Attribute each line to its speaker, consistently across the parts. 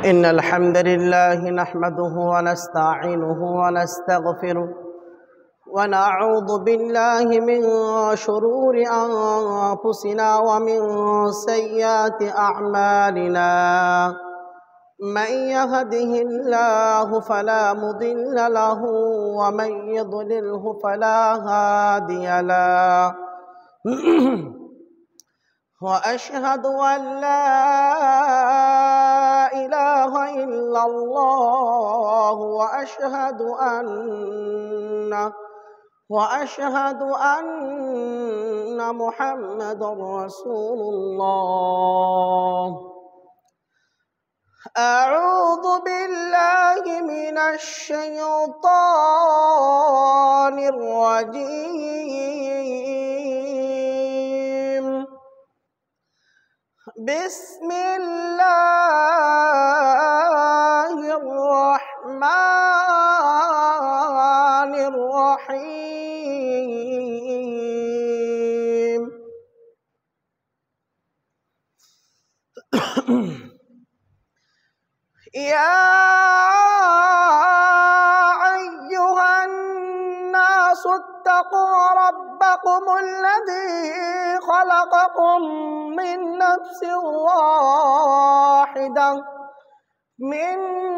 Speaker 1: إن الحمد لله نحمده ونستعينه ونستغفره ونعوذ بالله من شرور أنفسنا ومن سيئات أعمالنا من يهده الله فلا مضل له ومن يضلله فلا هادي له وأشهد أن لا إله إلا الله وأشهد أن محمدا رسول الله. أعوذ بالله من الشيطان الرجيم. بسم الله الرحمن الرحيم. يا أيها الناس اتقوا ربكم الذي خلقكم من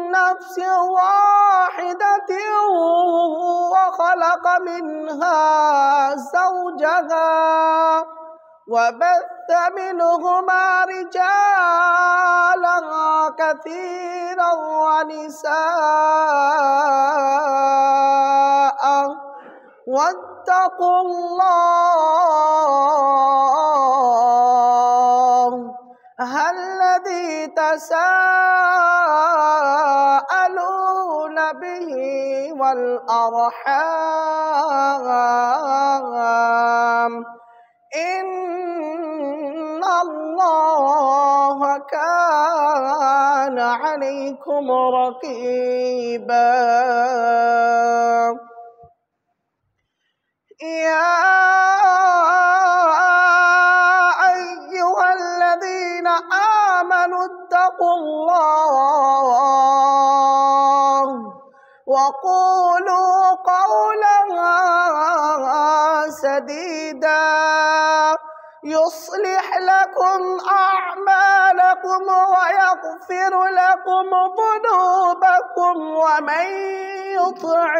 Speaker 1: نفس واحدة وخلق منها زوجها وبث منهما رجالا كثيرا ونساء واتقوا الله الذي تساءلون به والأرحام إن الله كان عليكم رقيبا. يا أيها الذين آمنوا اتقوا الله وقولوا قولا سديدا يصلح لكم أعمالكم ويغفر لكم ذنوبكم ومن يطع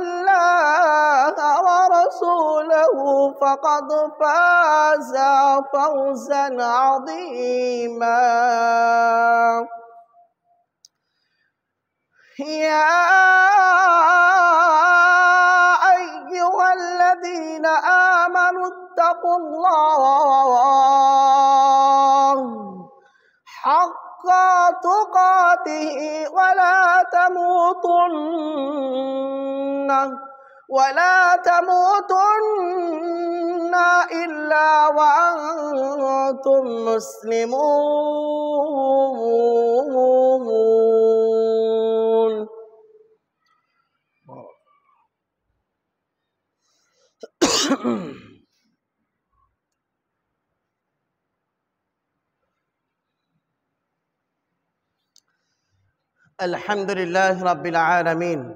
Speaker 1: الله ورسوله فقد فاز فوزا عظيما. يا أيها الذين آمنوا اتقوا الله حق تقاته ولا تموتن إلا وأنتم مسلمون. الحمد لله رب العالمين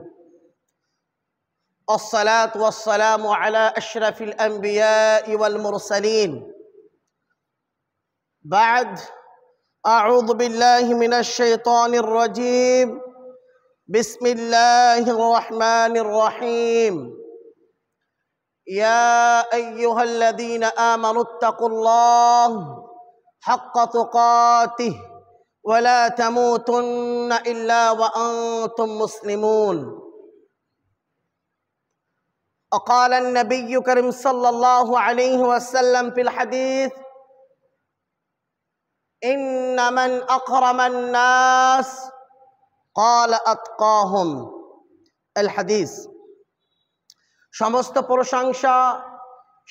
Speaker 1: الصلاة والسلام على أشرف الأنبياء والمرسلين. بعد أعوذ بالله من الشيطان الرجيم. بسم الله الرحمن الرحيم. يا أيها الذين آمنوا اتقوا الله حق تقاته ولا تموتن إلا وأنتم مسلمون. وقال النبي الكريم صلى الله عليه وسلم في الحديث إن من أكرم الناس قال أتقاهم الحديث। সমস্ত প্রশংসা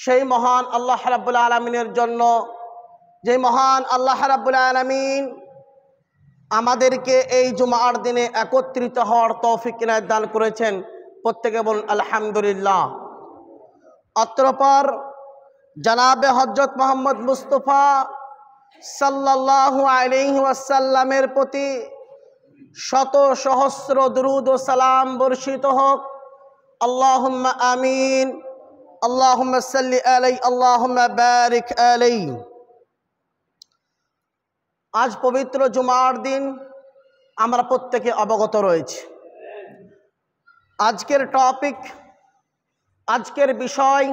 Speaker 1: সেই মহান আল্লাহ রাব্বুল আলামিনের জন্য, যে মহান আল্লাহ রাব্বুল আলামিন আমাদেরকে এই জুমার দিনে একত্রিত হওয়ার তৌফিক ইনায়াত দান করেছেন। প্রত্যেকে বলুন আলহামদুলিল্লাহ। অতঃপর জনাবে হযরত মুহাম্মদ মুস্তাফা সাল্লাল্লাহু আলাইহি ওয়াসাল্লামের প্রতি শত সহস্র দুরূদ ও সালাম বর্ষিত হোক। আল্লাহুম্মা আমিন। আল্লাহুম্মা সাল্লি আলাইহি, আল্লাহুম্মা বারিক আলাইহি। আজ পবিত্র জুমার দিন, আমরা প্রত্যেকে অবগত রয়েছি। আজকের টপিক, আজকের বিষয়,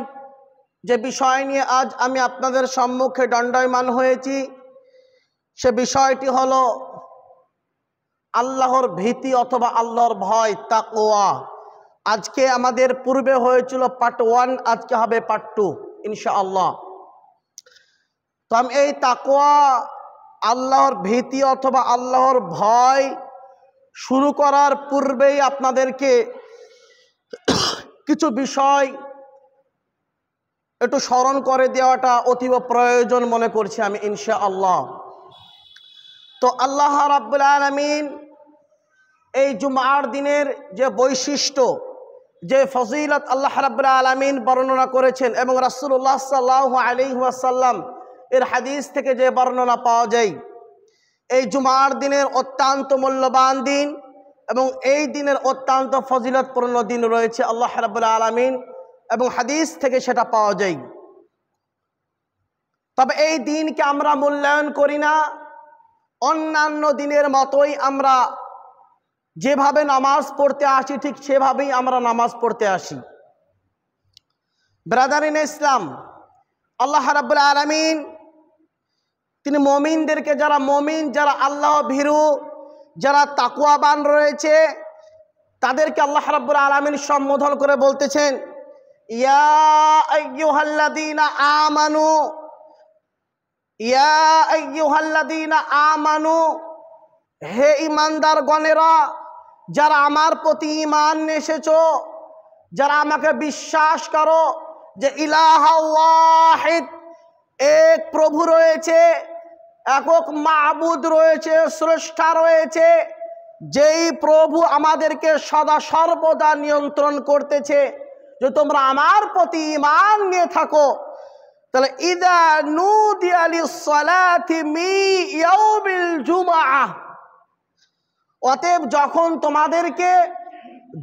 Speaker 1: যে বিষয় নিয়ে আজ আমি আপনাদের সম্মুখে দণ্ডায়মান হয়েছি, সে বিষয়টি হলো আল্লাহর ভীতি অথবা আল্লাহর ভয়, তাকওয়া। আজকে আমাদের পূর্বে হয়েছিল পার্ট 1, আজকে হবে পার্ট 2 ইনশাআল্লাহ। তো আমি এই তাকওয়া, আল্লাহর ভীতি অথবা আল্লাহর ভয় শুরু করার পূর্বেই আপনাদেরকে কিছু বিষয় একটু স্মরণ করে দেওয়াটা অতীব প্রয়োজন মনে করছি আমি ইনশাআল্লাহ। তো আল্লাহ রাব্বুল আলামিন এই জুমার দিনের যে বৈশিষ্ট্য, যে ফজিলত আল্লাহ রাব্বুল আলামিন বর্ণনা করেছেন এবং রাসূলুল্লাহ সাল্লাল্লাহু আলাইহি ওয়াসাল্লাম এর হাদিস থেকে যে বর্ণনা পাওয়া যায়, এই জুমার দিনের অত্যন্ত মূল্যবান দিন এবং এই দিনের অত্যন্ত ফজিলতপূর্ণ দিন রয়েছে আল্লাহ রাব্বুল আলামিন এবং হাদিস থেকে সেটা পাওয়া যায়। তবে এই দিনকে আমরা মূল্যায়ন করি না। অন্যান্য দিনের মতোই আমরা যেভাবে নামাজ পড়তে আসি, ঠিক সেভাবেই আমরা নামাজ পড়তে আসি। ব্রাদার ইন ইসলাম, আল্লাহ রাব্বুল আলামিন তিনি মুমিনদেরকে, যারা মুমিন, যারা আল্লাহ ভীরু, যারা তাকওয়াবান রয়েছে, তাদেরকে আল্লাহ রাব্বুল আলামিন সম্বোধন করে বলতেছেন, ইয়া আইয়ুহাল্লাযীনা আমানু, ইয়া আইয়ুহাল্লাযীনা আমানু, হে ঈমানদার গণেরা, যারা আমার প্রতি ঈমান এসেছো, যারা আমাকে বিশ্বাস করো যে ইলাহা ওয়াহিদ, এক প্রভু রয়েছে, একক মাবুদ রয়েছে, স্রষ্টা রয়েছে, যেই প্রভু আমাদেরকে সদা সর্বদা নিয়ন্ত্রণ করতেছে, যে তোমরা আমার প্রতি ঈমান নিয়ে থাকো, তাহলে ইযা নুদিয়া লিস-সালাতি মিন ইয়াউমিল জুমআহ, অতএব যখন তোমাদেরকে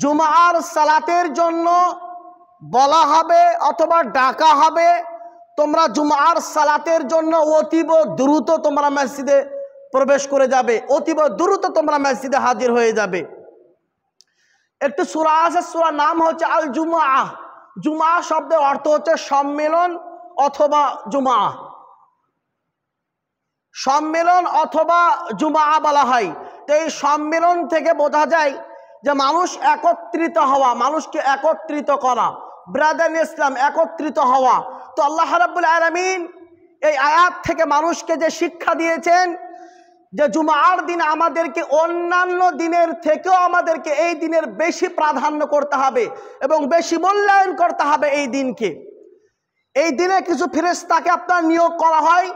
Speaker 1: জুমার সালাতের জন্য বলা হবে অথবা ডাকা হবে, তোমরা জুমার সালাতের জন্য অতীব দ্রুত তোমরা মসজিদে প্রবেশ করে যাবে, অতীব দ্রুত তোমরা মসজিদে হাজির হয়ে যাবে। একটি সূরা আছে, সূরার নাম হচ্ছে আল জুমআহ। জুমআ শব্দের অর্থ হচ্ছে সম্মেলন অথবা জুমআ, সম্মেলন অথবা জুমআ বলা হয়। তো এই সম্মেলন থেকে বোঝা যায় যে মানুষ একত্রিত হওয়া, মানুষকে একত্রিত করা, ব্রাদার ইসলাম, একত্রিত হওয়া। তো আল্লাহ রাব্বুল আলামিন এই আয়াত থেকে মানুষকে যে শিক্ষা দিয়েছেন যে জুমার দিন আমাদেরকে অন্যান্য দিনের থেকেও আমাদেরকে এই দিনের বেশি প্রাধান্য করতে হবে এবং বেশি মূল্যায়ন করতে হবে এই দিনকে। এই দিনে কিছু ফেরেশতাকে আপনার নিয়োগ করা হয়,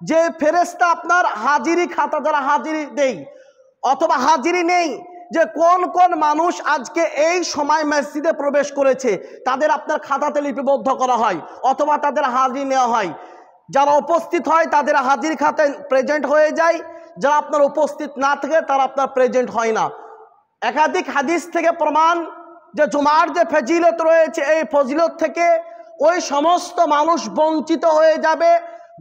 Speaker 1: যে ফেরেশতা আপনার হাজিরি খাতা, যারা হাজিরি দেই অথবা হাজিরি নেই, যে কোন কোন মানুষ আজকে এই সময় মসজিদে প্রবেশ করেছে, তাদের আপনার খাতাতে লিপিবদ্ধ করা হয় অথবা তাদের হাজিরি নেওয়া হয়। যারা উপস্থিত হয় তাদের হাজির খাতায় প্রেজেন্ট হয়ে যায়, যারা আপনার উপস্থিত না থাকে তারা আপনার প্রেজেন্ট হয় না। একাধিক হাদিস থেকে প্রমাণ যে জুমার যে ফজিলত রয়েছে, এই ফজিলত থেকে ওই সমস্ত মানুষ বঞ্চিত হয়ে যাবে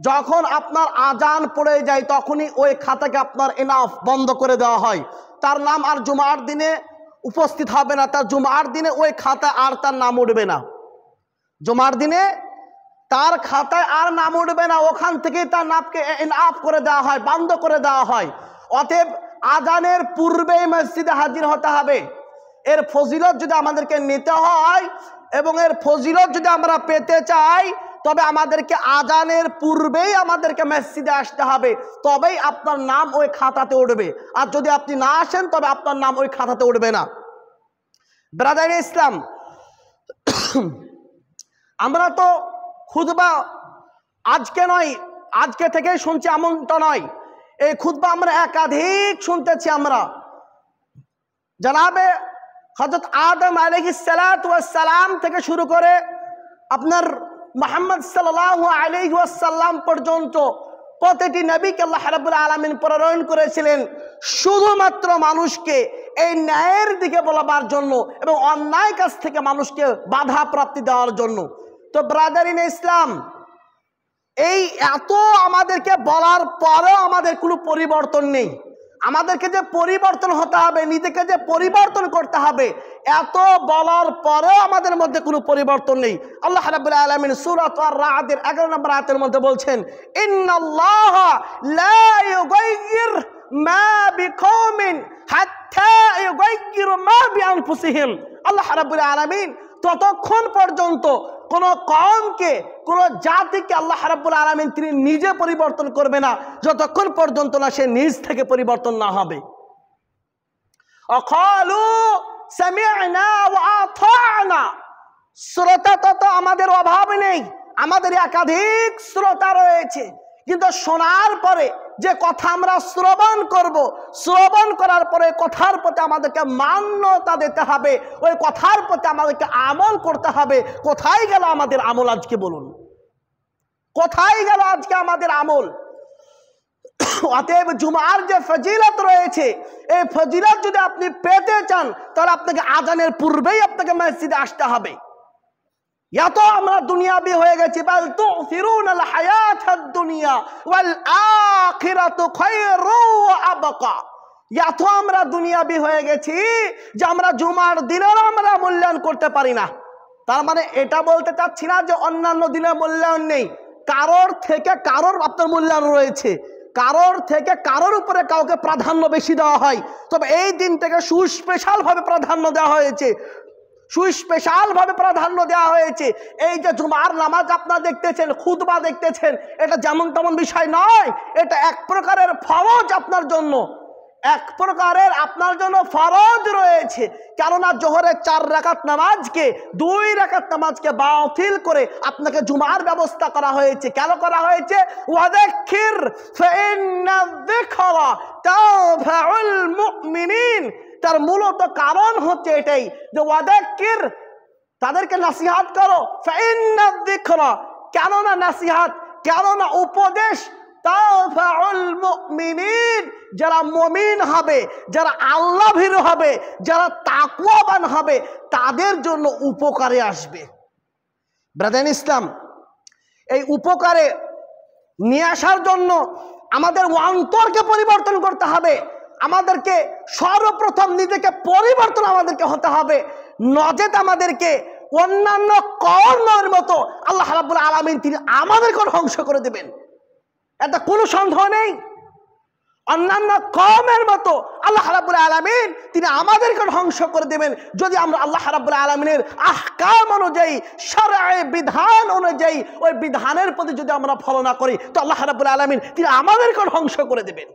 Speaker 1: যখন আপনার আজান পড়ে যায়, তখনই ওই খাতাকে আপনার ইনাফ বন্ধ করে দেওয়া হয়। তার নাম আর জুমার দিনে উপস্থিত হবে না, তার জুমার দিনে ওই খাতা আর তার নাম উঠবে না, জুমার দিনে তার খাতায় আর নাম উঠবে না, ওখান থেকেই তার নামকে ইনাফ করে দেওয়া হয়, বন্ধ করে দেওয়া হয়। অতএব আজানের পূর্বেই মসজিদে হাজির হতে হবে। এর ফজিলত যদি আমাদেরকে নিতে হয় এবং এর ফজিলত যদি আমরা পেতে চাই, তবে আমাদেরকে আজানের পূর্বেই আমাদেরকে মসজিদে আসতে হবে, তবেই আপনার নাম ওই খাতাতে উঠবে। আর যদি আপনি না আসেন তবে আপনার নাম ওই খাতাতে উঠবে না। ব্রাদার ইসলাম, আমরা তো খুতবা আজকে নয়, আজকে থেকেই শুনছি এমনটা নয়, এই খুতবা আমরা একাধিক শুনতেছি। আমরা জনাবে হযরত আদম আলাইহিস সালাতু ওয়াস সালাম থেকে শুরু করে আপনার মুহাম্মদ সাল্লাল্লাহু আলাইহি ওয়াসাল্লাম পর্যন্ত প্রতিটি নবীকে আল্লাহ রাব্বুল আলামিন প্রেরণ করেছিলেন শুধুমাত্র মানুষকে এই ন্যায়ের দিকে বলাবার জন্য এবং অন্যায় কাজ থেকে মানুষকে বাধা প্রাপ্তি দেওয়ার জন্য। তো ব্রাদার ইন ইসলাম, এই এত আমাদেরকে বলার পরেও আমাদের কোনো পরিবর্তন নেই। আমাদেরকে যে পরিবর্তন হতে হবে, নিজেকে যে পরিবর্তন করতে হবে, এত বলার পরেও আমাদের মধ্যে কোনো পরিবর্তন নেই। আল্লাহ রাব্বুল আলামিন সূরা আর-রা'দের 11 নম্বর আয়াতের মধ্যে বলছেন, ইন্নাল্লাহা লা ইউগাইয়ির মা বিকওমিন হাত্তা ইউগাইয়িরু মা বিআনফুসিহিম। আল্লাহ রাব্বুল আলামিন ততক্ষণ পর্যন্ত কোন কওমকে, কোন জাতিকে আল্লাহ রাব্বুল আলামিন তিনি নিজে পরিবর্তন করবে না যতক্ষণ পর্যন্ত না সে নিজ থেকে পরিবর্তন না হবে। অকালু সামি'না ওয়া আতা'না, শ্রোতা তো আমাদের অভাব নেই, আমাদের একাধিক শ্রোতা রয়েছে, কিন্তু শোনার পরে যে কথা আমরা শ্রবণ করব, শ্রবণ করার পরে কথার প্রতি আমাদেরকে মান্যতা দিতে হবে, ওই কথার প্রতি আমাদেরকে আমল করতে হবে। কোথায় গেল আমাদের আমল আজকে বলুন? কোথায় গেল আজকে আমাদের আমল? অতএব জুমার যে ফজিলত রয়েছে, এই ফজিলত যদি আপনি পেতে চান তাহলে আপনাকে আজানের পূর্বেই আপনাকে মসজিদে আসতে হবে। এত আমরা দুনিয়াবি হয়ে গেছি, বাল তুফিরুনাল হায়াতাদ দুনিয়া ওয়াল আখিরাতু খায়রু ওয়া আবকা। এত আমরা দুনিয়াবি হয়ে গেছি যে আমরা জুমার দিনেও আমরা মূল্যায়ন করতে পারি না। তার মানে এটা বলতে চাচ্ছি না যে অন্যান্য দিনে মূল্যায়ন নেই, কারোর থেকে কারোর আপনার মূল্যায়ন রয়েছে, কারোর থেকে কারোর উপরে কাউকে প্রাধান্য বেশি দেওয়া হয়। তবে এই দিনটাকে সুস্পেশাল ভাবে প্রাধান্য দেওয়া হয়েছে, সুস্পেশাল ভাবে প্রাধান্য দেওয়া হয়েছে। এই যে জুমার নামাজ আপনারা দেখতেছেন, খুতবা দেখতেছেন, এটা যেমন তেমন বিষয় নয়, এটা এক প্রকারের ফরজ আপনার জন্য, এক প্রকারের আপনার জন্য ফরজ রয়েছে। কেননা জোহরের 4 রাকাত নামাজকে 2 রাকাত নামাজকে বাতিল করে আপনাকে জুমার ব্যবস্থা করা হয়েছে। কেন করা হয়েছে? ওয়াযাক্কির ফাইন্নায-যিকরা তানফাউল মুমিনিন। তার মূলত কারণ হচ্ছে এটাই যে ওয়াযাক্কির, তাদেরকে নসিহত করো, ফাইন্নায-যিকরা, কেননা নসিহত, কেননা উপদেশ, তানফাউল মুমিনিন, যারা মুমিন হবে, যারা আল্লাহ ভীরু হবে, যারা তাকওয়াবান হবে, তাদের জন্য উপকারে আসবে। ব্রাদার ইসলাম, এই উপকারে নিয়ে আসার জন্য আমাদের অন্তরকে পরিবর্তন করতে হবে। আমাদেরকে সর্বপ্রথম নিজেকে পরিবর্তন আমাদেরকে হতে হবে, নচেত আমাদেরকে অন্যান্য কওমের মতো আল্লাহ রাব্বুল আলামিন তিনি আমাদেরকে ধ্বংস করে দেবেন, এটা কোনো সন্দেহ নেই। অন্যান্য কওমের মতো আল্লাহ রাব্বুল আলামিন তিনি আমাদেরকে ধ্বংস করে দেবেন যদি আমরা আল্লাহ রাব্বুল আলামিনের আহকাম অনুযায়ী, শরঈ বিধান অনুযায়ী ওই বিধানের প্রতি যদি আমরা ফলো না করি, তো আল্লাহ রাব্বুল আলামিন তিনি আমাদেরকে ধ্বংস করে দেবেন।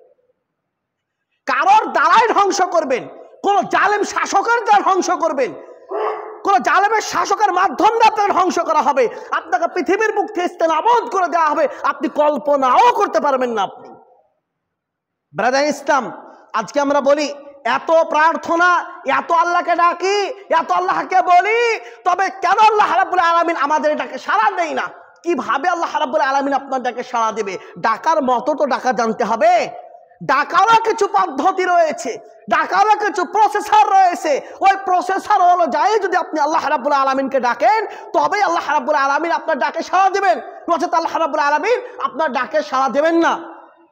Speaker 1: কারোর দ্বারাই ধ্বংস করবেন, কোন জালেম শাসকের দ্বারা ধ্বংস করবেন, কোন জালেমের শাসকের মাধ্যম দিয়ে আপনাকে ধ্বংস করা হবে, আপনাকে পৃথিবীর বুক থেকে ইস্তেনাবুদ করে দেওয়া হবে, আপনি কল্পনাও করতে পারবেন না। আপনি ব্রাদার ইসলাম, আজকে আমরা বলি এত প্রার্থনা, এত আল্লাহকে ডাকি, এত আল্লাহকে বলি, তবে কেন আল্লাহ রাব্বুল আলামিন আমাদের এটাকে সাড়া দেয় না? কিভাবে আল্লাহ রাব্বুল আলামিন আপনার ডাকে সাড়া দেবে? ডাকার মতো তো ডাকা জানতে হবে, ডাকারও কিছু পদ্ধতি রয়েছে, ডাকারও কিছু প্রসেসর রয়েছে। ওই প্রসেসর অনুযায়ী যদি আপনি আল্লাহ রাব্বুল আলামিনকে ডাকেন, তবে আল্লাহ রাব্বুল আলামিন আপনার ডাকে সাড়া দেবেন, নচেত আল্লাহ রাব্বুল আলামিন আপনার ডাকে সাড়া দেবেন না।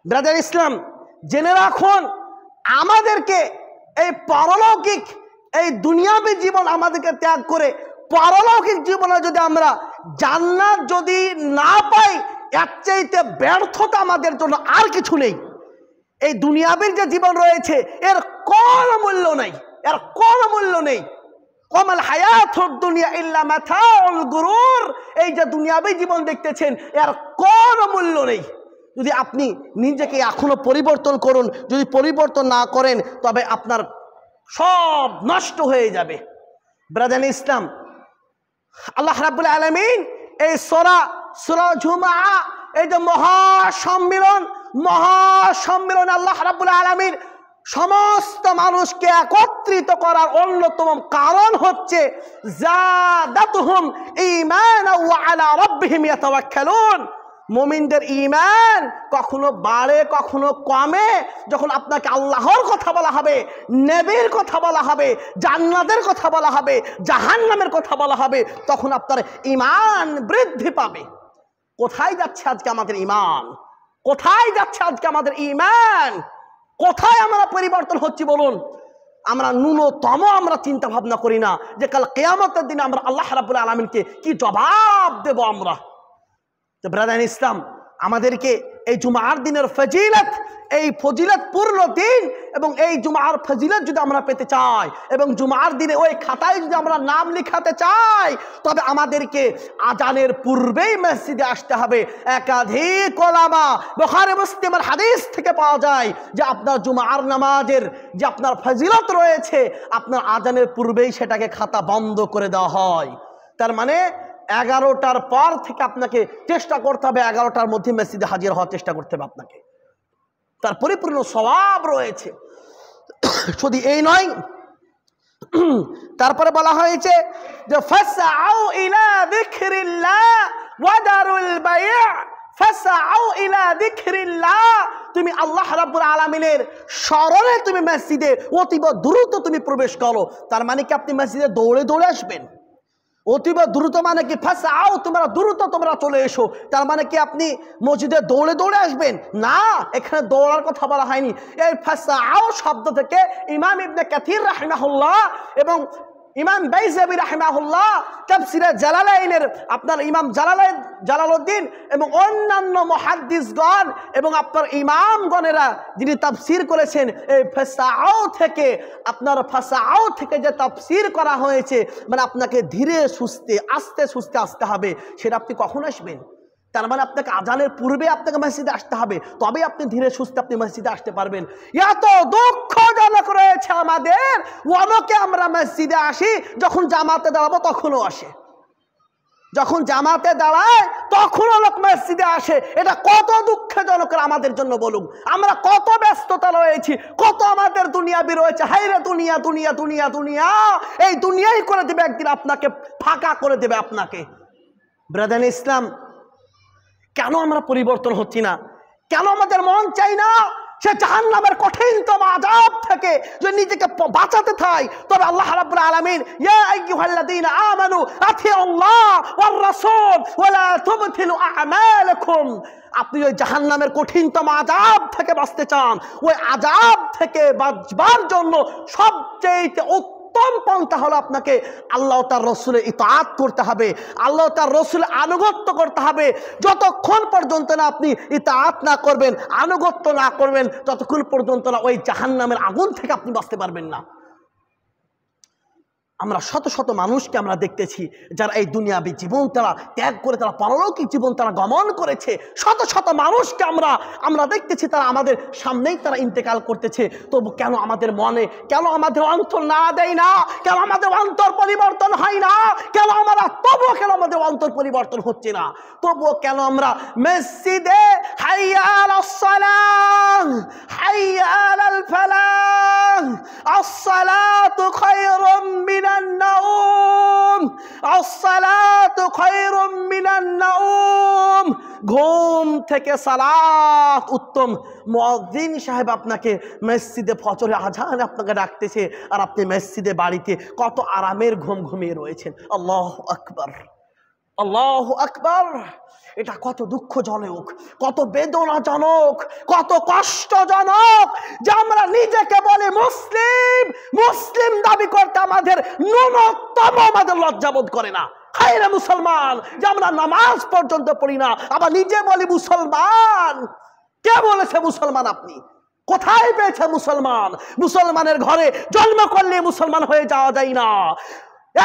Speaker 1: ব্রাদার ইসলাম, জেনে রাখুন, আমাদেরকে এই পারলৌকিক, এই দুনিয়াবী জীবন আমাদেরকে ত্যাগ করে পারলৌকিক জীবনে যদি আমরা জান্নাত যদি না পাই, এর চাইতে ব্যর্থতা আমাদের জন্য আর কিছু নেই। এই দুনিয়াবীর যে জীবন রয়েছে এর কোনো মূল্য নেই, এর কোনো মূল্য নেই। ওয়ামাল হায়াতুদ দুনিয়া ইল্লা মাতাউল গুরুর, এই যে দুনিয়াবী জীবন দেখতেছেন এর কোনো মূল্য নেই। যদি আপনি নিজেকে এখনো পরিবর্তন করুন, যদি পরিবর্তন না করেন তবে আপনার সব নষ্ট হয়ে যাবে। ব্রাদার ইসলাম, আল্লাহ রাব্বুল আলামিন এই সূরা জুমআ, এই যে মহাসম্মিলন আল্লাহ রাব্বুল আলামিন সমস্ত মানুষকে একত্রিত করার অন্যতম কারণ হচ্ছে যাদাতুহুম ঈমানান ওয়া আলা রাব্বিহিম ইয়াতাওয়াক্কালুন। মুমিনদের ঈমান কখনো বাড়ে কখনো কমে যখন আপনাকে আল্লাহর কথা বলা হবে, নবীর কথা বলা হবে, জান্নাতের কথা বলা হবে, জাহান্নামের কথা বলা হবে, তখন আপনার ঈমান বৃদ্ধি পাবে। কোথায় যাচ্ছে আজকে আমাদের ঈমান? কোথায় যাচ্ছে আজকে আমাদের ঈমান? কোথায় আমরা পরিবর্তন হচ্ছি বলুন? আমরা ন্যূনতম আমরা চিন্তা ভাবনা করি না যে কাল কিয়ামতের দিনে আমরা আল্লাহ রাব্বুল আলামিনকে কি জবাব দেব আমরা। তো ব্রাদার ইসলাম, আমাদেরকে এই জুমার দিনের ফজিলত, এই ফজিলতপূর্ণ দিন এবং এই জুমার ফজিলত যদি আমরা পেতে চাই এবং জুমার দিনে ওই খাতায় যদি আমরা নাম লিখাতে চাই, তবে আমাদেরকে আজানের পূর্বেই মসজিদে আসতে হবে। একাধিক ওলামা বুখারী মুসলিমের হাদিস থেকে পাওয়া যায় যে আপনার জুমার নামাজের যে আপনার ফজিলত রয়েছে, আপনার আজানের পূর্বেই সেটাকে খাতা বন্ধ করে দেওয়া হয়। তার মানে 11টার পর থেকে আপনাকে চেষ্টা করতে হবে, 11টার মধ্যে মসজিদে হাজির হওয়ার চেষ্টা করতে হবে আপনাকে। তার পরিপূর্ণ সওয়াব রয়েছে। শুধু এই নয়, তারপরে বলা হয়েছে যে ফাসআউ ইলা যিকরিল্লাহ ওয়া দারুল বাই', ফাসআউ ইলা যিকরিল্লাহ, তুমি আল্লাহ রাব্বুল আলামিনের স্মরণে তুমি মসজিদে অতীব দ্রুত তুমি প্রবেশ করো। তার মানে কি আপনি মসজিদে দৌড়ে দৌড়ে আসবেন? অতীব দ্রুত মানে কি ফাসআউ, তোমরা দ্রুত তোমরা চলে এসো, তার মানে কি আপনি মসজিদে দৌড়ে দৌড়ে আসবেন? না, এখানে দৌড়ার কথা বলা হয়নি। এই ফাসআউ শব্দ থেকে ইমাম ইবনে কাসির রাহিমাহুল্লাহ এবং ইমাম বাইজাবি রাহিমাহুল্লাহ তাফসিরে জালালাইনের আপনার ইমাম জালালউদ্দিন এবং অন্যান্য মুহাদ্দিসগণ এবং আপনার ইমামগণেরা যিনি তাফসির করেছেন, এই ফাসআউ থেকে আপনার ফাসআউ থেকে যে তাফসির করা হয়েছে, মানে আপনাকে ধীরে সুস্থে আস্তে সুস্থে আসতে হবে। সেটা আপনি কখন আসবেন? তার মানে আপনাকে আজানের পূর্বে আপনাকে মসজিদে আসতে হবে, তবেই আপনি ধীরে সুস্থে আপনি মসজিদে আসতে পারবেন। এত দুঃখজনক রয়েছে আমাদের, অনেকে আমরা মসজিদে আসি যখন জামাতে দাঁড়াবো তখনও আসে, যখন জামাতে দাঁড়ায় তখনও লোক মসজিদে আসে। এটা কত দুঃখজনক আমাদের জন্য বলুন। আমরা কত ব্যস্ততা রয়েছি, কত আমাদের দুনিয়াবি রয়েছে। হাইরে দুনিয়া দুনিয়া দুনিয়া দুনিয়া, এই দুনিয়াই করে দেবে একদিন আপনাকে, ফাঁকা করে দেবে আপনাকে। ব্রাদার ইসলাম, কেন আমরা পরিবর্তন হচ্ছি না? কেন আমাদের মন চাই না সে জাহান্নামের কঠিনতম আযাব থেকে যদি নিজেকে বাঁচাতে চাই, তবে আল্লাহ রাব্বুল আলামিন ইয়া আইয়ুহাল্লাযীনা আমানু আতিউল্লাহ ওয়ার রাসূল ওয়া লা তুবতিলু আ'মালাকুম। আপনি ওই জাহান্নামের কঠিনতম আযাব থেকে বাঁচতে চান, ওই আযাব থেকে বাঁচবার জন্য সবচেয়ে উত্তম পন্থা হলো আপনাকে আল্লাহ তার রসুলের ইতাআত করতে হবে, আল্লাহ তার রসুলের আনুগত্য করতে হবে। যতক্ষণ পর্যন্ত না আপনি ইতাআত না করবেন, আনুগত্য না করবেন, ততক্ষণ পর্যন্ত না ওই জাহান্নামের আগুন থেকে আপনি বাঁচতে পারবেন না। আমরা শত শত মানুষকে আমরা দেখতেছি যারা এই দুনিয়াবী জীবন তারা ত্যাগ করে তারা পারলৌকিক জীবন তারা গমন করেছে। শত শত মানুষকে আমরা দেখতেছি তারা আমাদের সামনেই তারা ইন্তেকাল করতেছে। তবু কেন আমাদের মনে, কেন আমাদের অন্তর না দেয় না? কেন আমাদের অন্তর পরিবর্তন হয় না? কেন আমাদের অন্তর পরিবর্তন হচ্ছে না? তবুও কেন আমরা মসজিদে হাইয়া আলাস সালাহ হাইয়া আলাল ফালাহ আস-সালাতু খায়রুম মিনান নাওম আস-সালাতু খায়রুম মিনান নাওম, ঘুম থেকে সালাত উত্তম। মুয়াজ্জিন সাহেব আপনাকে মসজিদে ফজরের আযান আপনাকে ডাকতেছে আর আপনি মসজিদে বাড়িতে কত আরামের ঘুম ঘুমিয়ে রয়েছেন। আল্লাহু আকবার, আল্লাহু আকবার। এটা কত দুঃখজনক, কত বেদনাজনক, কত কষ্টজনক যে আমরা নিজেকে বলে মুসলিম, মুসলিম দাবি করতে আমাদের ন্যূনতম আমাদের লজ্জাবোধ করে না। হায়রে মুসলমান, যে আমরা নামাজ পর্যন্ত পড়ি না, আবার নিজে বলি মুসলমান। কে বলেছে মুসলমান? আপনি কোথায় পেয়েছে মুসলমান? মুসলমানের ঘরে জন্ম করলে মুসলমান হয়ে যাওয়া যায় না।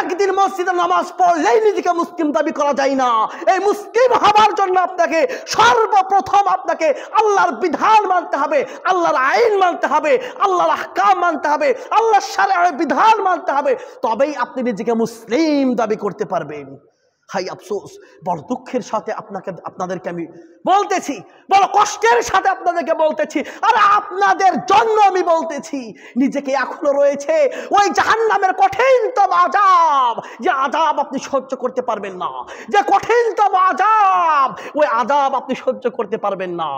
Speaker 1: একদিন মসজিদে নামাজ পড়লেই নিজেকে মুসলিম দাবি করা যায় না। এই মুসলিম হবার জন্য আপনাকে সর্বপ্রথম আপনাকে আল্লাহর বিধান মানতে হবে, আল্লাহর আইন মানতে হবে, আল্লাহর আহকাম মানতে হবে, আল্লাহর শারঈ বিধান মানতে হবে, তবেই আপনি নিজেকে মুসলিম দাবি করতে পারবেন। হাই আফসোস, বড় দুঃখের সাথে আপনাদেরকে আমি বলতেছি, বড় কষ্টের সাথে আপনাদেরকে বলতেছি, আর আপনাদের জন্য আমি বলতেছি, নিজেকে এখনো রয়েছে ওই জাহান্নামের কঠিনতম আযাব, যে আযাব আপনি সহ্য করতে পারবেন না, যে কঠিনতম আযাব, ওই আযাব আপনি সহ্য করতে পারবেন না।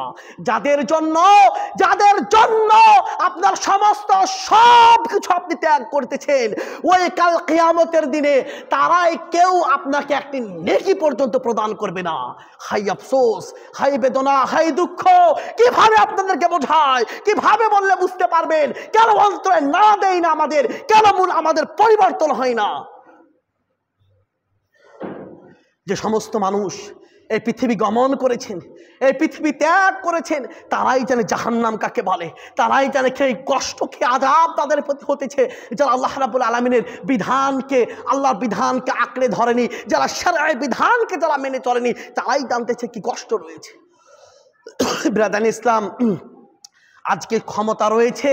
Speaker 1: যাদের জন্য আপনার সমস্ত সব কিছু আপনি ত্যাগ করতেছেন, ওই কাল কিয়ামতের দিনে তারাই কেউ আপনাকে একটি নেকি পর্যন্ত প্রদান করবে না। হাই আফসোস, হাই বেদনা, হাই দুঃখ। কিভাবে আপনাদেরকে বোঝায়, কিভাবে বললে বুঝতে পারবেন? কেন অন্তরে না দেয় না আমাদের, কেন আমাদের পরিবর্তন হয় না? যে সমস্ত মানুষ এই পৃথিবী গমন করেছেন, এই পৃথিবী ত্যাগ করেছেন, তারাই জানে জাহান্নাম কাকে বলে, তারাই জানে কি কষ্ট, কি আযাব তাদের প্রতি হতেছে। যারা আল্লাহ রাব্বুল আলামিনের বিধানকে, আল্লাহর বিধানকে আঁকড়ে ধরেনি, যারা শরঈ বিধানকে যারা মেনে চলেনি, তারাই জানতেছে কি কষ্ট রয়েছে। ব্রাদার ইসলাম, আজকে ক্ষমতা রয়েছে,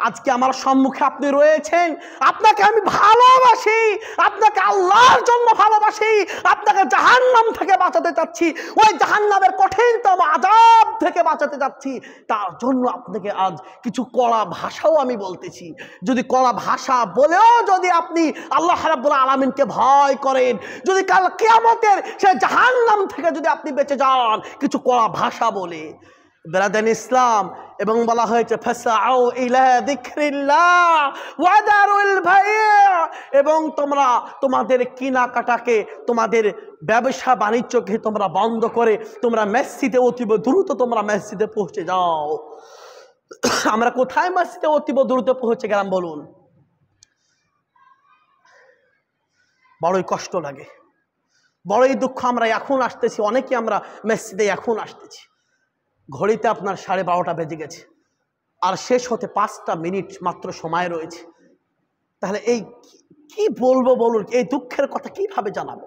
Speaker 1: আজকে আমার সম্মুখে আপনি রয়েছেন, আপনাকে আমি ভালোবাসি, আপনাকে আল্লাহর জন্য ভালোবাসি, আপনাকে জাহান্নাম থেকে বাঁচাতে চাচ্ছি, ওই জাহান্নামের কঠিনতম আযাব থেকে বাঁচাতে চাচ্ছি। তার জন্য আপনাকে আজ কিছু কড়া ভাষাও আমি বলতেছি। যদি কড়া ভাষা বলেও যদি আপনি আল্লাহ রাব্বুল আলামিনকে ভয় করেন, যদি কাল কিয়ামতের সেই জাহান্নাম থেকে যদি আপনি বেঁচে যান কিছু কড়া ভাষা বলে। ব্রাদার ইসলাম, এবং বলা হয়েছে ফাসাউ ইলা যিকরিল্লাহ ওয়া দারুল বাই', এবং তোমরা তোমাদের কেনাকাটাকে, তোমাদের ব্যবসা বাণিজ্যকে তোমরা বন্ধ করে তোমরা মসজিদে অতীব দ্রুত তোমরা মসজিদে পৌঁছে যাও। আমরা কোথায় মসজিদে অতীব দ্রুত পৌঁছে গেলাম বলুন? বড়ই কষ্ট লাগে, বড়ই দুঃখ। আমরা এখন আসতেছি, অনেকে আমরা মসজিদে এখন আসতেছি, ঘড়িতে আপনার 12:30 বেজে গেছে, আর শেষ হতে 5টা মিনিট মাত্র সময় রয়েছে। তাহলে এই কি বলবো বলুন, এই দুঃখের কথা কিভাবে জানাবো?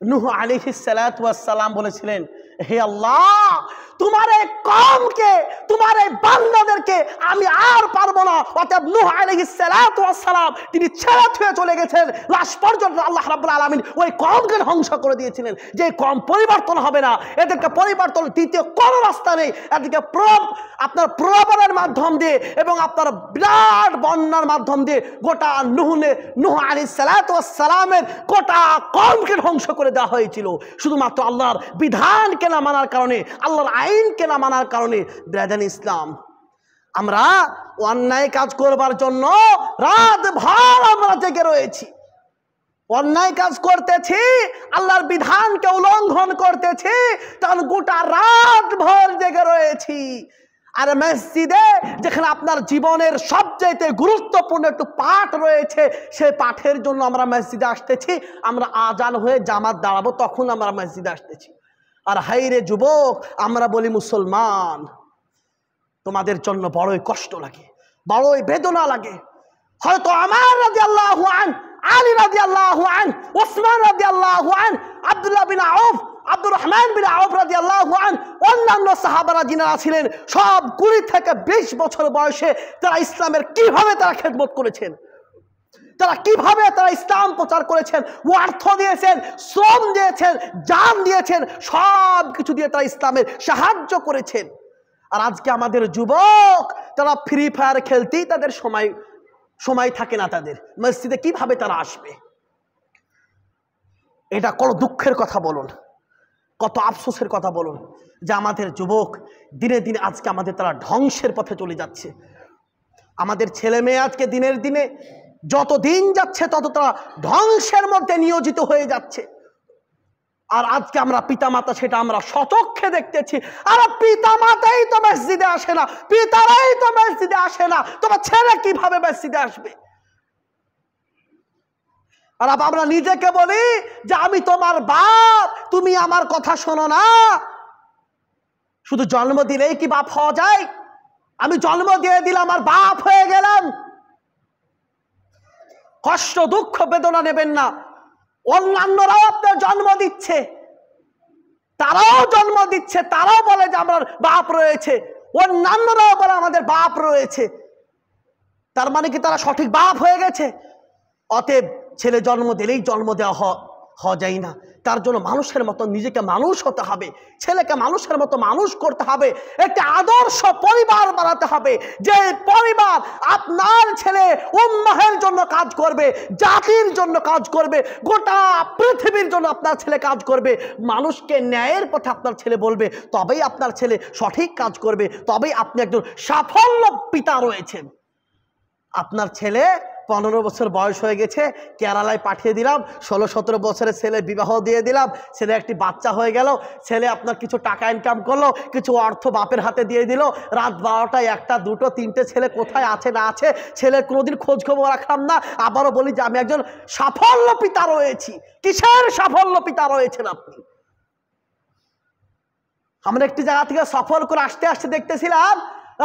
Speaker 1: নূহ আলাইহিস সালাতু ওয়াস সালাম বলেছিলেন, হে আল্লাহ, তোমার এই কওমকে, তোমার এই বান্দাদেরকে আমি আর পারবো না। অতএব নূহ আলাইহিস সালাতু ওয়াস সালাম তিনি ছেড়ে থুয়ে চলে গেছেন। লাশ পর্যন্ত আল্লাহ রাব্বুল আলামিন ওই কওমকে ধ্বংস করে দিয়েছিলেন। যে কওম পরিবর্তন হবে না, এদেরকে পরিবর্তন দ্বিতীয় কোনো রাস্তা নেই। এদিকে আপনার প্রলোভনের মাধ্যম দিয়ে এবং আপনার বিরাট বন্যার মাধ্যম দিয়ে গোটা নূহ আলাইহিস সালাতু ওয়াস সালামের গোটা কওমকে ধ্বংস করে দেওয়া হয়েছিল, শুধুমাত্র আল্লাহর বিধানকে না মানার কারণে, আল্লাহর আইনকে না মানার কারণে। ব্রাদার ইসলাম, আমরা অন্যায় কাজ করবার জন্য রাত ভর আমরা জেগে রয়েছি, অন্যায় কাজ করতেছি, আল্লাহর বিধানকে উল্লঙ্ঘন করতেছি, তখন গোটা রাত ভর জেগে রয়েছি। আর মসজিদে, যেখানে আপনার জীবনের সবচাইতে গুরুত্বপূর্ণ একটু পাঠ রয়েছে, সেই পাঠের জন্য আমরা মসজিদে আসতেছি, আমরা আজান হয়ে জামাত দাঁড়াবো তখন আমরা মসজিদে আসতেছি। আর হাইরে যুবক, আমরা বলি মুসলমান। তোমাদের জন্য বড়ই কষ্ট লাগে, বড়ই বেদনা লাগে। হয়তো আমার রাদিয়াল্লাহু আনহু, আলী রাদিয়াল্লাহু আনহু, ওসমান রাদিয়াল্লাহু আনহু, আব্দুল্লাহ বিন আউফ, আব্দুর রহমান বিন আউফ রাদিয়াল্লাহু আনহু, অন্যান্য সাহাবারা যিনারা ছিলেন, সব 20 থেকে 20 বছর বয়সে তারা ইসলামের কিভাবে তারা খেদমত করেছেন, তারা কিভাবে তারা ইসলাম প্রচার করেছেন, অর্থ দিয়েছেন, শ্রম দিয়েছেন, জান দিয়েছেন, সব কিছু দিয়ে তারা ইসলামের সাহায্য করেছেন। আর আজকে আমাদের যুবক, তারা ফ্রি ফায়ার খেলতেই তাদের সময় থাকে না, তাদের মসজিদে কিভাবে তারা আসবে? এটা কত দুঃখের কথা বলুন, কত আফসোসের কথা বলুন, যে আমাদের যুবক দিনে দিনে আজকে আমাদের তারা ধ্বংসের পথে চলে যাচ্ছে। আমাদের ছেলে মেয়ে আজকে দিনের দিনে যত দিন যাচ্ছে তত তারা ধ্বংসের মধ্যে নিয়োজিত হয়ে যাচ্ছে। আর আজকে আমরা পিতামাতা, সেটা আমরা সচক্ষে দেখতেছি। আর পিতামাতাই তো মসজিদে আসে না, পিতারাই তো মসজিদে আসে না, তোমার ছেলে কিভাবে মসজিদে আসবে? আর আমরা নিজেকে বলি যে আমি তোমার বাপ, তুমি আমার কথা শোনো না। শুধু জন্ম দিলেই কি বাপ হওয়া যায়? আমি জন্ম দিয়ে দিলাম আর বাপ হয়ে গেলাম? কষ্ট দুঃখ বেদনা নেবেন না। অন্যান্যরাও আপনার জন্ম দিচ্ছে, তারাও জন্ম দিচ্ছে, তারাও বলে যে আমার বাপ রয়েছে, অন্যান্যরাও বলে আমাদের বাপ রয়েছে। তার মানে কি তারা সঠিক বাপ হয়ে গেছে? অতএব ছেলে জন্ম দিলেই জন্ম দেওয়া যায় না, তার জন্য মানুষের মতো নিজেকে মানুষ হতে হবে, ছেলেকে মানুষের মতো মানুষ করতে হবে, একটি আদর্শ পরিবার বানাতে হবে, যে পরিবার আপনার ছেলে উম্মাহের জন্য কাজ করবে, জাতির জন্য কাজ করবে, গোটা পৃথিবীর জন্য আপনার ছেলে কাজ করবে, মানুষকে ন্যায়ের পথে আপনার ছেলে বলবে, তবেই আপনার ছেলে সঠিক কাজ করবে, তবেই আপনি একজন সাফল্য পিতা রয়েছেন। আপনার ছেলে 15 বছর বয়স হয়ে গেছে, কেরালায় পাঠিয়ে দিলাম, 16-17 বছরের ছেলে বিবাহ দিয়ে দিলাম, ছেলে একটি বাচ্চা হয়ে গেল, ছেলে আপনার কিছু টাকা ইনকাম করলো, কিছু অর্থ বাপের হাতে দিয়ে দিল, রাত 12টায় 1টা 2টো 3টে ছেলে কোথায় আছে না আছে ছেলের কোনোদিন খোঁজ খবর রাখলাম না। আবারও বলি যে আমি একজন সাফল্য পিতা রয়েছি। কিসের সাফল্য পিতা রয়েছেন আপনি? আমরা একটি জায়গা থেকে সফর করে আসতে আসতে দেখতেছিলাম,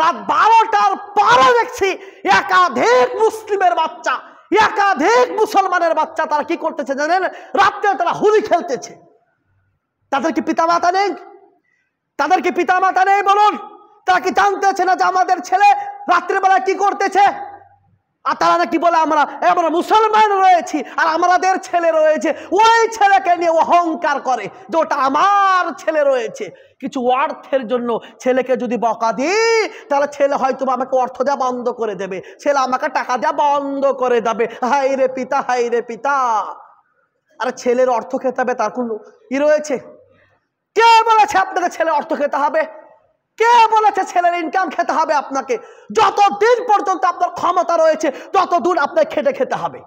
Speaker 1: রাত 12টার পরে দেখছি একাধিক মুসলিমের বাচ্চা, একাধিক মুসলমানের বাচ্চা, তারা কি করতেছে জানেন? রাত্রে তারা হোলি খেলতেছে। তাদের কি পিতামাতা নেই? তাদের কি পিতামাতা নেই বলুন? তারা কি জানতেছে না যে আমাদের ছেলে রাত্রিবেলা কি করতেছে? আর তারা নাকি বলে আমরা মুসলমান রয়েছি আর আমাদের ছেলে রয়েছে, ওই ছেলেকে নিয়ে অহংকার করে যে ওটা আমার ছেলে রয়েছে। কিছু অর্থের জন্য ছেলেকে যদি বকা দিই, তাহলে ছেলে হয়তো আমাকে অর্থ দেওয়া বন্ধ করে দেবে, ছেলে আমাকে টাকা দেওয়া বন্ধ করে দেবে। হাই রে পিতা, হাই রে পিতা। আরে ছেলের অর্থ খেতে হবে তার কোনো রয়েছে? কে বলেছে আপনাকে ছেলে অর্থ খেতে হবে? কে বলেছে ছেলের ইনকাম খেতে হবে আপনাকে? যতদিন পর্যন্ত আপনার ক্ষমতা রয়েছে ততদিন আপনার খেতে হবে।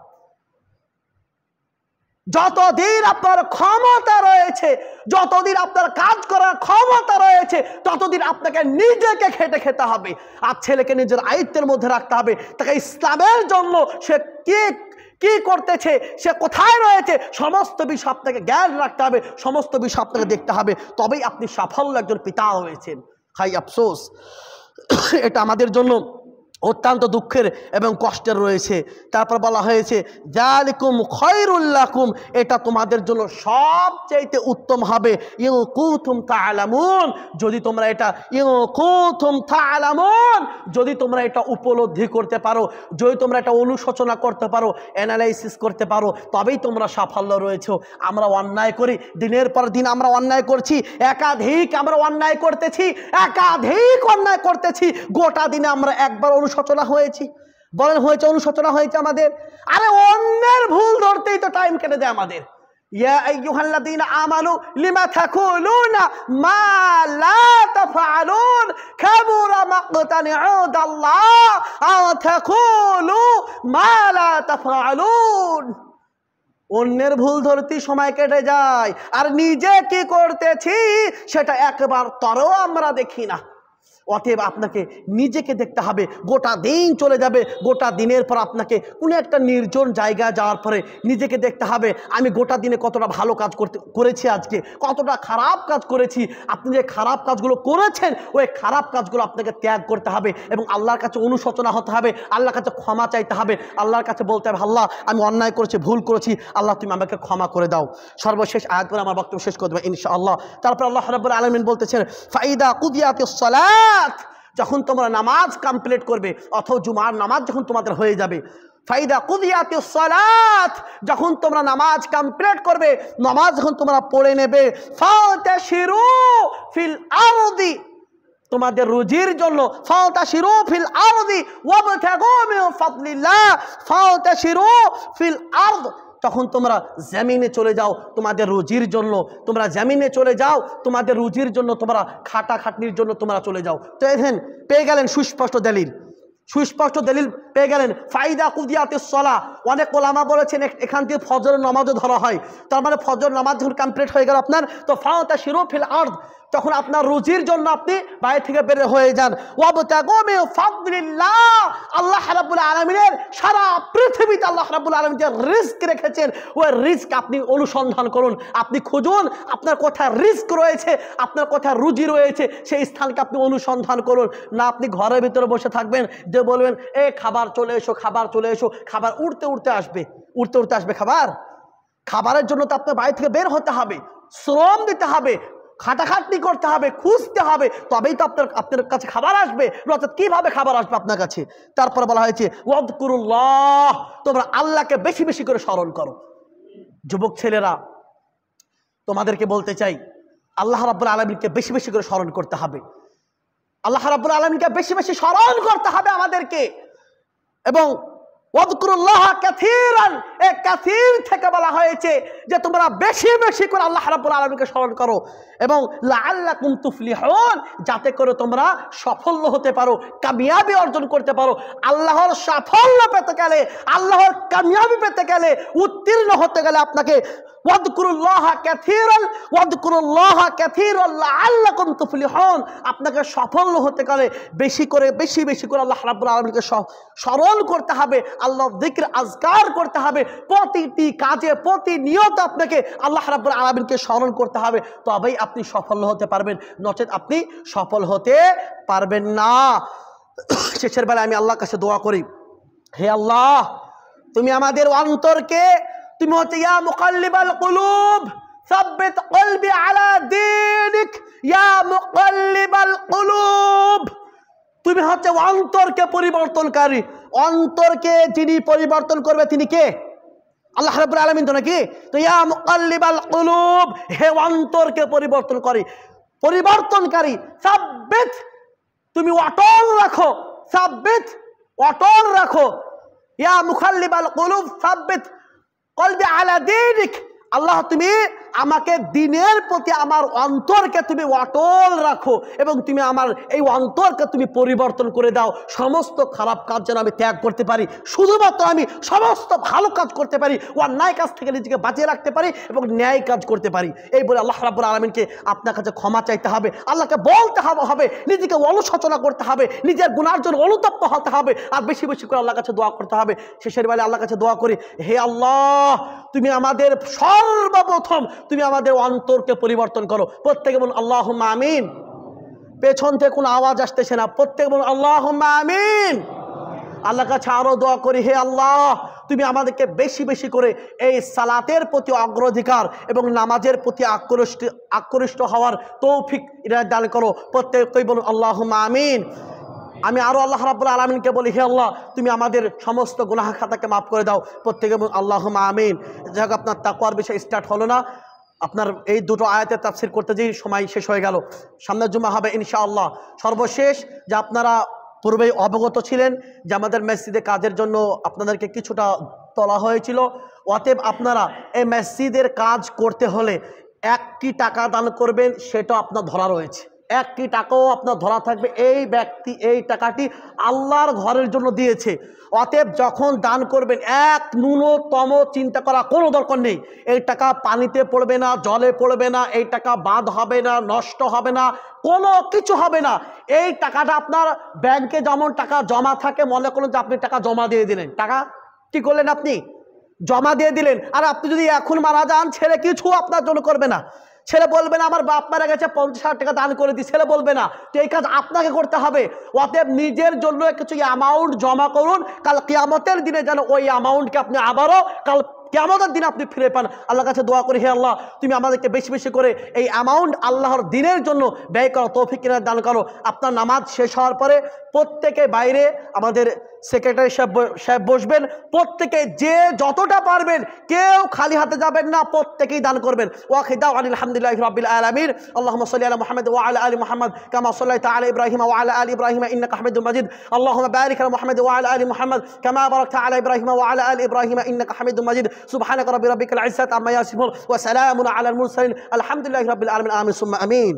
Speaker 1: যতদিন আপনার ক্ষমতা রয়েছে, যতদিন আপনার কাজ করার ক্ষমতা রয়েছে, ততদিন আপনাকে নিজেকে খেতে হবে। আর ছেলেকে নিজের আয়ত্তের মধ্যে রাখতে হবে। তাকে ইসলামের জন্য সে কি করতেছে, সে কোথায় রয়েছে, সমস্ত বিষয় আপনাকে জ্ঞান রাখতে হবে, সমস্ত বিষয় আপনাকে দেখতে হবে, তবেই আপনি সাফল্য একজন পিতা হয়েছেন। হাই আফসোস, এটা আমাদের জন্য অত্যন্ত দুঃখের এবং কষ্টের রয়েছে। তারপর বলা হয়েছে যালিকুম খায়রুল লাকুম, এটা তোমাদের জন্য সবচেয়ে উত্তম হবে, ইন কুনতুম তা'লামুন, যদি তোমরা এটা যদি তোমরা এটা উপলব্ধি করতে পারো, যদি তোমরা এটা অনুশোচনা করতে পারো, অ্যানালাইসিস করতে পারো, তবেই তোমরা সাফল্য রয়েছে। আমরা অন্যায় করি, দিনের পর দিন আমরা অন্যায় করছি, একাধিক আমরা অন্যায় করতেছি, একাধিক অন্যায় করতেছি, গোটা দিনে আমরা একবার অনুশোচনা হয়েছি? বলেন হয়েছে? অনুশোচনা হয়েছে আমাদের? আরে অন্যের ভুল ধরতেই তো টাইম কেটে যায় আমাদের। ইয়া আইয়ুহাল্লাযীনা আমানু লিমা তাকুলুনা মা লা তাফআলুন কাবুরা মাকতান ইনদাল্লাহ আও তাকুলু মা লা তাফআলুন। অন্যের ভুল ধরতেই সময় কেটে যায়, আর নিজে কি করতেছি সেটা একবার তরও আমরা দেখি না। অতএব আপনাকে নিজেকে দেখতে হবে। গোটা দিন চলে যাবে, গোটা দিনের পর আপনাকে কোনো একটা নির্জন জায়গায় যাওয়ার পরে নিজেকে দেখতে হবে আমি গোটা দিনে কতটা ভালো কাজ করেছি, আজকে কতটা খারাপ কাজ করেছি। আপনি যে খারাপ কাজগুলো করেছেন, ওই খারাপ কাজগুলো আপনাকে ত্যাগ করতে হবে এবং আল্লাহর কাছে অনুশোচনা হতে হবে, আল্লাহর কাছে ক্ষমা চাইতে হবে, আল্লাহর কাছে বলতে হবে আল্লাহ আমি অন্যায় করেছি, ভুল করেছি, আল্লাহ তুমি আমাকে ক্ষমা করে দাও। সর্বশেষ আয়াত করে আমার বক্তব্য শেষ করে দেবো ইনশাআল্লাহ। তারপর আল্লাহ রাব্বুল আলামিন বলতেছেন ফাইদা কুদিয়াতিস সালাত, যখন তোমরা নামাজ কমপ্লিট করবে, অথবা জুমার নামাজ যখন তোমাদের হয়ে যাবে, ফাইদা কুদিয়াতিস সালাত, যখন তোমরা নামাজ কমপ্লিট করবে, নামাজ যখন তোমরা পড়ে নেবে, ফাতাশিরু ফিল আরদি, তোমাদের রুজির জন্য, ফাতাশিরু ফিল আরদি ওয়াবতাগু মিন ফাদলিল্লাহ, ফাতাশিরু ফিল আরদ, তখন তোমরা জমিনে চলে যাও তোমাদের রুজির জন্য, তোমরা জমিনে চলে যাও তোমাদের রুজির জন্য, তোমরা খাটাখাটনির জন্য তোমরা চলে যাও। তো দেখেন পেয়ে গেলেন সুস্পষ্ট দলিল, সুস্পষ্ট দলিল পেয়ে গেলেন। ফাইদা কুদিয়াতিস সালাহ, অনেক ওলামা বলেছেন এখান থেকে ফজরের নামাজও ধরা হয়। তার মানে ফজর নামাজ যখন কমপ্লিট হয়ে গেল আপনার, তো ফাতাশিরু ফিল আরদ, তখন আপনার রুজির জন্য আপনি বাইরে থেকে বের হয়ে যান। ওয়াবতাগু মিন ফাদলিল্লাহ, আল্লাহ রাব্বুল আলামিনের সারা পৃথিবীতে আল্লাহ রাব্বুল আলামিন যে রিজক রেখেছেন, ওই রিজক আপনি অনুসন্ধান করুন, আপনি খুঁজুন আপনার কোথায় রিজক রয়েছে, আপনার কোথায় রুজি রয়েছে, সেই স্থানকে আপনি অনুসন্ধান করুন। না আপনি ঘরের ভিতরে বসে থাকবেন, যে বলবেন এ খাবার চলে এসো, খাবার চলে এসো, খাবার উড়তে উড়তে আসবে, উড়তে উড়তে আসবে খাবার। খাবারের জন্য তো আপনার বাড়ি থেকে বের হতে হবে, শ্রম দিতে হবে, খাটাখাটনি করতে হবে, খুঁজতে হবে, তবেই তো আপনার কাছে খাবার আসবে। অর্থাৎ কিভাবে খাবার আসবে আপনার কাছে? তারপর বলা হয়েছে ওয়াযকুরুল্লাহ, তোমরা আল্লাহকে বেশি বেশি করে স্মরণ করো। যুবক ছেলেরা, তোমাদেরকে বলতে চাই, আল্লাহ রাব্বুল আলামিনকে বেশি বেশি করে স্মরণ করতে হবে। আল্লাহ রাব্বুল আলামিনকে বেশি বেশি স্মরণ করতে হবে আমাদেরকে। এবং ওয়াযকুরুল্লাহ কাসীরান, এই কাসীর থেকে বলা হয়েছে যে তোমরা বেশি বেশি করে আল্লাহ রাব্বুল আলামিনকে স্মরণ করো, এবং লাআল্লাকুম তুফলিহুন, যাতে করে তোমরা সফল হতে পারো, কামিয়াবি অর্জন করতে পারো। আল্লাহর সাফল্য পেতে গেলে, আল্লাহর কামিয়াবি পেতে গেলে, উত্তীর্ণ হতে গেলে আপনাকে ওয়াযকুরুল্লাহ কাসীরান ওয়াযকুরুল্লাহ কাসীরান লাআল্লাকুম তুফলিহুন, আপনাকে সফল হতে গেলে বেশি বেশি করে আল্লাহ রাব্বুল আলামিনকে স্মরণ করতে হবে, আল্লাহর যিকর আজকার করতে হবে। প্রতিটি কাজে প্রতিনিয়ত আপনাকে আল্লাহ রাব্বুল আলামিনকে স্মরণ করতে হবে, তবেই আপনি সফল হতে পারবেন, নচেত আপনি সফল হতে পারবেন না। শেষের বেলায় আমি আল্লাহর কাছে দোয়া করি, হে আল্লাহ, তুমি আমাদের অন্তরকে, তুমি হচ্ছে ইয়া মুকাল্লিবাল কুলুব সাব্বিত কলবি আলা দীনিক, ইয়া মুকাল্লিবাল কুলুব, তুমি হচ্ছে অন্তরকে পরিবর্তনকারী। অন্তরকে যিনি পরিবর্তন করবে তিনি কে? আল্লাহ রাব্বুল আলামিন তো নাকি? তো ইয়া মুকাল্লিবাল কুলুব, হে অন্তরকে পরিবর্তনকারী, সাব্বিত, তুমি অটল রাখো, সাব্বিত, অটল রাখো। ইয়া মুকাল্লিবাল কুলুব সাব্বিত কলবি আলা দীনিক, আল্লাহ তুমি আমাকে দিনের প্রতি আমার অন্তরকে তুমি অটল রাখো, এবং তুমি আমার এই অন্তরকে তুমি পরিবর্তন করে দাও। সমস্ত খারাপ কাজ যেন আমি ত্যাগ করতে পারি, শুধুমাত্র আমি সমস্ত ভালো কাজ করতে পারি, অন্যায় কাজ থেকে নিজেকে বাঁচিয়ে রাখতে পারি এবং ন্যায় কাজ করতে পারি। এই বলে আল্লাহ রাব্বুল আলামিনকে আপনার কাছে ক্ষমা চাইতে হবে, আল্লাহকে বলতে হবে, নিজেকে অনুশোচনা করতে হবে, নিজের গুনার জন্য অনুতপ্ত হতে হবে, আর বেশি বেশি করে আল্লাহর কাছে দোয়া করতে হবে। শেষের বেলায় আল্লাহর কাছে দোয়া করি, হে আল্লাহ, তুমি আমাদের সর্বপ্রথম তুমি আমাদের অন্তরকে পরিবর্তন করো। প্রত্যেকে বলুন আল্লাহুম্মা আমিন। পেছন থেকে কোনো আওয়াজ আসতেছে না, প্রত্যেকে বলুন আল্লাহুম্মা আমিন। আল্লাহর কাছে আরো দোয়া করি, হে আল্লাহ, তুমি আমাদেরকে বেশি বেশি করে এই সালাতের প্রতি অগ্রাধিকার এবং নামাজের প্রতি আকৃষ্ট হওয়ার তৌফিক দান করো। প্রত্যেকেই বলুন আল্লাহুম্মা আমিন। আমি আরো আল্লাহ রাব্বুল আলামিনকে বলি, হে আল্লাহ, তুমি আমাদের সমস্ত গুনাহ খাতাকে মাফ করে দাও। প্রত্যেকে বলুন আল্লাহুম্মা আমিন। যাক, আপনার তাকওয়ার বিষয় স্টার্ট হলো না, আপনার এই দুটো আয়াতের তাফসীর করতে যেই সময় শেষ হয়ে গেল। সামনের জুমা হবে ইনশাআল্লাহ। সর্বশেষ যে আপনারা পূর্বেই অবগত ছিলেন যে আমাদের মসজিদে কাজের জন্য আপনাদেরকে কিছুটা তোলা হয়েছিল, অতএব আপনারা এই মসজিদের কাজ করতে হলে 1টি টাকা দান করবেন, সেটা আপনার ধরা রয়েছে। 1টি টাকাও আপনার ধরা থাকবে, এই ব্যক্তি এই টাকাটি আল্লাহর ঘরের জন্য দিয়েছে। অতএব যখন দান করবেন, এক ন্যূনতম চিন্তা করা কোনো দরকার নেই। এই টাকা পানিতে পড়বে না, জলে পড়বে না, এই টাকা বাদ হবে না, নষ্ট হবে না, কোনো কিছু হবে না। এই টাকাটা আপনার ব্যাংকে যেমন টাকা জমা থাকে, মনে করুন যে আপনি টাকা জমা দিয়ে দিলেন, টাকা কি করলেন, আপনি জমা দিয়ে দিলেন। আর আপনি যদি এখন মারা যান, ছেলে কিছু আপনার জন্য করবে না। ছেলে বলবে না আমার বাপ মারা গেছে 50,000 টাকা দান করে দিই, ছেলে বলবে না। তো এই কাজ আপনাকে করতে হবে। অতএব নিজের জন্য কিছু অ্যামাউন্ট জমা করুন, কাল কিয়ামতের দিনে যেন ওই অ্যামাউন্টকে আপনি আবারও কাল কিয়ামতের দিন আপনি ফিরে পান। আল্লাহর কাছে দোয়া করি, হে আল্লাহ, তুমি আমাদেরকে বেশি বেশি করে এই অ্যামাউন্ট আল্লাহর দিনের জন্য ব্যয় করো, তৌফিক দান করো। আপনার নামাজ শেষ হওয়ার পরে প্রত্যেকে বাইরে আমাদের সেক্রেটারি সাহেব বসবেন, প্রত্যেকে যে যতটা পারবেন, কেউ খালি হাতে যাবেন না, প্রত্যেকেই দান করবেন। ওয়াখিদা আলহামদুলিল্লাহি রাব্বিল আলামিন। আল্লাহুম্মা সাল্লি আলা মুহাম্মাদ ওয়া আলা আলি মুহাম্মাদ কামা সাল্লাইতা আলা ইব্রাহিম ওয়া আলা আলি ইব্রাহিম ইন্নাকা হামিদুম মাজিদ। আল্লাহুম্মা বারিক আলা মুহাম্মাদ ওয়া আলা আলি মুহাম্মাদ কামা বারাকতা আলা ইব্রাহিম ওয়া আলা আলি ইব্রাহিম ইন্নাকা হামিদুম মাজিদ। সুবহানাকা রাব্বিল ইজ্জাতি আম্মা ইয়াসিফুন ওয়া সালামুন আলাল মুরসালিন আলহামদুলিল্লাহি রাব্বিল আলামিন। আমিন সুম্মা আমিন।